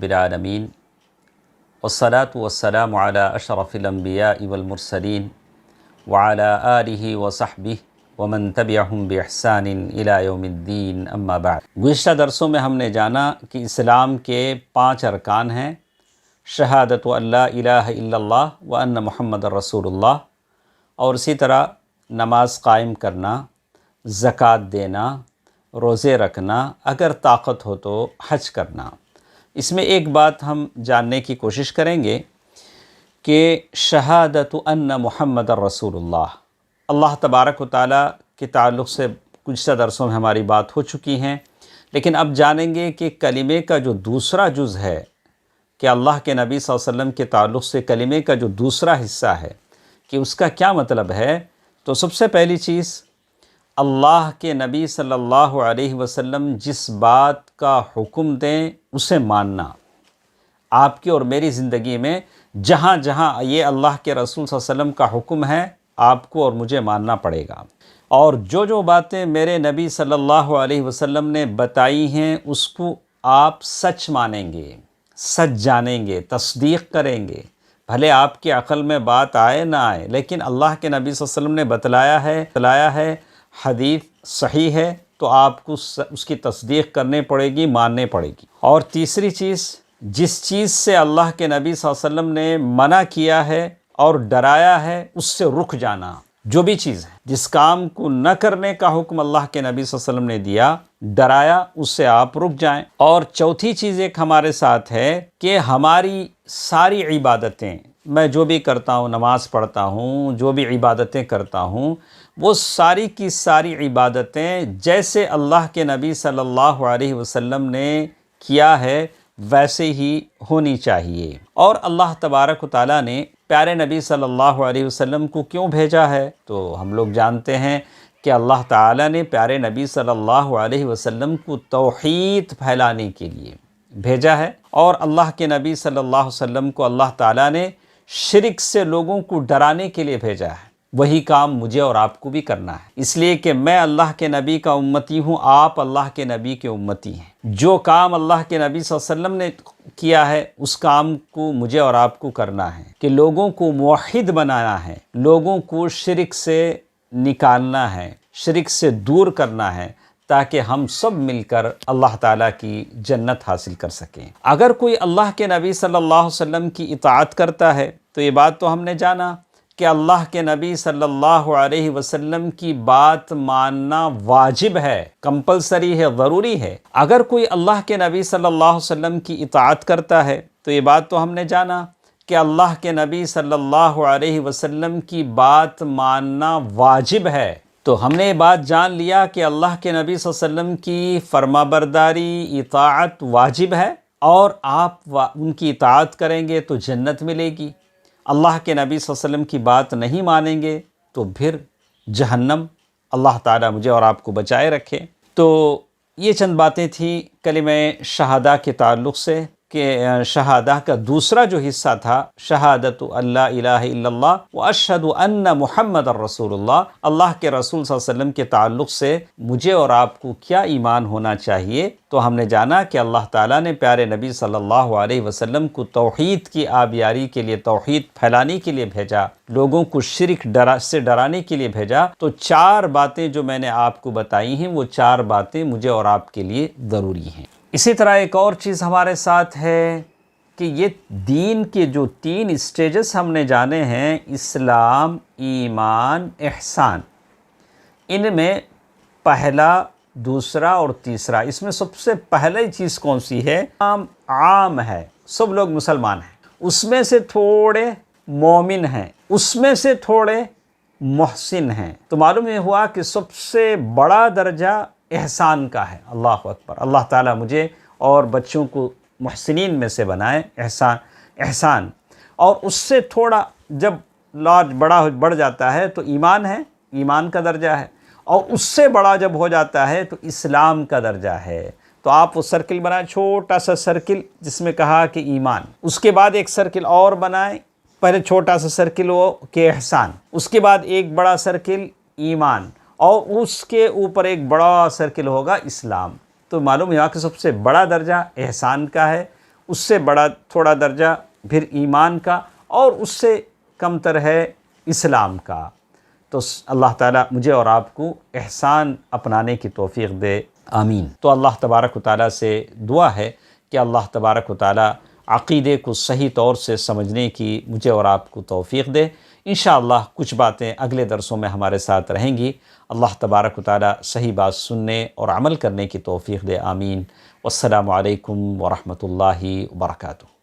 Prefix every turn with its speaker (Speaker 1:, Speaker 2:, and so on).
Speaker 1: العالمین والصلاة والسلام علی اشرف الانبیاء والمرسلین وعلی آلہ وصحبہ ومن تبعہم بإحسان الی یوم الدین اما بعد۔ گزشتہ درسوں میں ہم نے جانا کہ اسلام کے 5 ارکان ہیں: شہادت ان لا الہ الا اللہ وان محمد رسول اللہ، اور اسی طرح نماز قائم کرنا، زکوٰۃ دینا، روزے رکھنا، اگر طاقت ہو تو حج کرنا۔ اس میں ایک بات ہم جاننے کی کوشش کریں گے کہ شہادت ان محمد رسول اللہ، اللہ تبارک و تعالیٰ کے تعلق سے گزشتہ درسوں میں ہماری بات ہو چکی ہیں، لیکن اب جانیں گے کہ کلمے کا جو دوسرا جز ہے، کہ اللہ کے نبی صلی اللہ علیہ وسلم کے تعلق سے کلمے کا جو دوسرا حصہ ہے کہ اس کا کیا مطلب ہے۔ تو سب سے پہلی چیز، اللہ کے نبی صلی اللہ علیہ وسلم جس بات کا حکم دیں اسے ماننا۔ آپ کی اور میری زندگی میں جہاں جہاں یہ اللہ کے رسول صلی اللہ علیہ وسلم کا حکم ہے، آپ کو اور مجھے ماننا پڑے گا، اور جو باتیں میرے نبی صلی اللہ علیہ وسلم نے بتائی ہیں اس کو آپ سچ مانیں گے، سچ جانیں گے، تصدیق کریں گے، بھلے آپ کی عقل میں بات آئے نہ آئے، لیکن اللہ کے نبی صلی اللہ علیہ وسلم نے بتلایا ہے، حدیث صحیح ہے، تو آپ کو اس کی تصدیق کرنے پڑے گی، ماننے پڑے گی۔ اور تیسری چیز، جس چیز سے اللہ کے نبی صلی اللہ علیہ وسلم نے منع کیا ہے اور ڈرایا ہے اس سے رک جانا۔ جو بھی چیز ہے، جس کام کو نہ کرنے کا حکم اللہ کے نبی صلی اللہ علیہ وسلم نے دیا، ڈرایا، اس سے آپ رک جائیں۔ اور چوتھی چیز ایک ہمارے ساتھ ہے کہ ہماری ساری عبادتیں، میں جو بھی کرتا ہوں، نماز پڑھتا ہوں، جو بھی عبادتیں کرتا ہوں، وہ ساری کی ساری عبادتیں جیسے اللہ کے نبی صلی اللہ علیہ وسلم نے کیا ہے ویسے ہی ہونی چاہیے۔ اور اللہ تبارک و تعالیٰ نے پیارے نبی صلی اللہ علیہ وسلم کو کیوں بھیجا ہے؟ تو ہم لوگ جانتے ہیں کہ اللہ تعالیٰ نے پیارے نبی صلی اللہ علیہ وسلم کو توحید پھیلانے کے لیے بھیجا ہے، اور اللہ کے نبی صلی اللہ علیہ وسلم کو اللہ تعالیٰ نے شرک سے لوگوں کو ڈرانے کے لیے بھیجا ہے۔ وہی کام مجھے اور آپ کو بھی کرنا ہے، اس لیے کہ میں اللہ کے نبی کا امتی ہوں، آپ اللہ کے نبی کے امتی ہیں۔ جو کام اللہ کے نبی صلی اللہ علیہ وسلم نے کیا ہے اس کام کو مجھے اور آپ کو کرنا ہے، کہ لوگوں کو موحد بنانا ہے، لوگوں کو شرک سے نکالنا ہے، شرک سے دور کرنا ہے، تاکہ ہم سب مل کر اللہ تعالیٰ کی جنت حاصل کر سکیں۔ اگر کوئی اللہ کے نبی صلی اللہ علیہ وسلم کی اطاعت کرتا ہے تو یہ بات تو ہم نے جانا کہ اللہ کے نبی صلی اللہ علیہ وسلم کی بات ماننا واجب ہے، کمپلسری ہے، ضروری ہے۔ اگر کوئی اللہ کے نبی صلی اللہ علیہ وسلم کی اطاعت کرتا ہے تو یہ بات تو ہم نے جانا کہ اللہ کے نبی صلی اللہ علیہ وسلم کی بات ماننا واجب ہے۔ تو ہم نے یہ بات جان لیا کہ اللہ کے نبی صلی اللہ علیہ وسلم کی فرمانبرداری، اطاعت واجب ہے، اور آپ ان کی اطاعت کریں گے تو جنت ملے گی۔ اللہ کے نبی صلی اللہ علیہ وسلم کی بات نہیں مانیں گے تو پھر جہنم، اللہ تعالیٰ مجھے اور آپ کو بچائے رکھے۔ تو یہ چند باتیں تھیں کلمہ شہادہ کے تعلق سے، کہ شہادہ کا دوسرا جو حصہ تھا، شہادت ان لا الہ الا اللہ واشہد ان محمد رسول اللہ، اللہ کے رسول صلی اللہ علیہ وسلم کے تعلق سے مجھے اور آپ کو کیا ایمان ہونا چاہیے۔ تو ہم نے جانا کہ اللہ تعالیٰ نے پیارے نبی صلی اللہ علیہ وسلم کو توحید کی آبیاری کے لیے، توحید پھیلانے کے لیے بھیجا، لوگوں کو شرک سے ڈرانے کے لیے بھیجا۔ تو 4 باتیں جو میں نے آپ کو بتائی ہیں، وہ 4 باتیں مجھے اور آپ کے لیے ضروری ہیں۔ اسی طرح ایک اور چیز ہمارے ساتھ ہے کہ یہ دین کے جو 3 سٹیجز ہم نے جانے ہیں، اسلام، ایمان، احسان، ان میں پہلا، دوسرا اور تیسرا، اس میں سب سے پہلی چیز کون سی ہے؟ عام ہے، سب لوگ مسلمان ہیں، اس میں سے تھوڑے مومن ہیں، اس میں سے تھوڑے محسن ہیں۔ تو معلوم یہ ہوا کہ سب سے بڑا درجہ احسان کا ہے۔ اللہ اکبر، اللہ تعالیٰ مجھے اور بچوں کو محسنین میں سے بنائے۔ احسان، اور اس سے تھوڑا جب بڑھ جاتا ہے تو ایمان ہے، ایمان کا درجہ ہے، اور اس سے بڑا جب ہو جاتا ہے تو اسلام کا درجہ ہے۔ تو آپ وہ سرکل بنائیں، چھوٹا سا سرکل جس میں کہا کہ ایمان، اس کے بعد ایک سرکل اور بنائیں، پہلے چھوٹا سا سرکل وہ کہ احسان، اس کے بعد ایک بڑا سرکل ایمان، اور اس کے اوپر ایک بڑا سرکل ہوگا اسلام۔ تو معلوم ہوا کہ سب سے بڑا درجہ احسان کا ہے، اس سے بڑا تھوڑا درجہ پھر ایمان کا، اور اس سے کم تر ہے اسلام کا۔ تو اللہ تعالیٰ مجھے اور آپ کو احسان اپنانے کی توفیق دے، آمین۔ تو اللہ تبارک و تعالیٰ سے دعا ہے کہ اللہ تبارک و تعالیٰ عقیدے کو صحیح طور سے سمجھنے کی مجھے اور آپ کو توفیق دے۔ انشاءاللہ کچھ باتیں اگلے درسوں میں ہمارے ساتھ رہیں گی۔ اللہ تبارک و تعالیٰ صحیح بات سننے اور عمل کرنے کی توفیق دے، آمین۔ والسلام علیکم ورحمۃ اللہ وبرکاتہ۔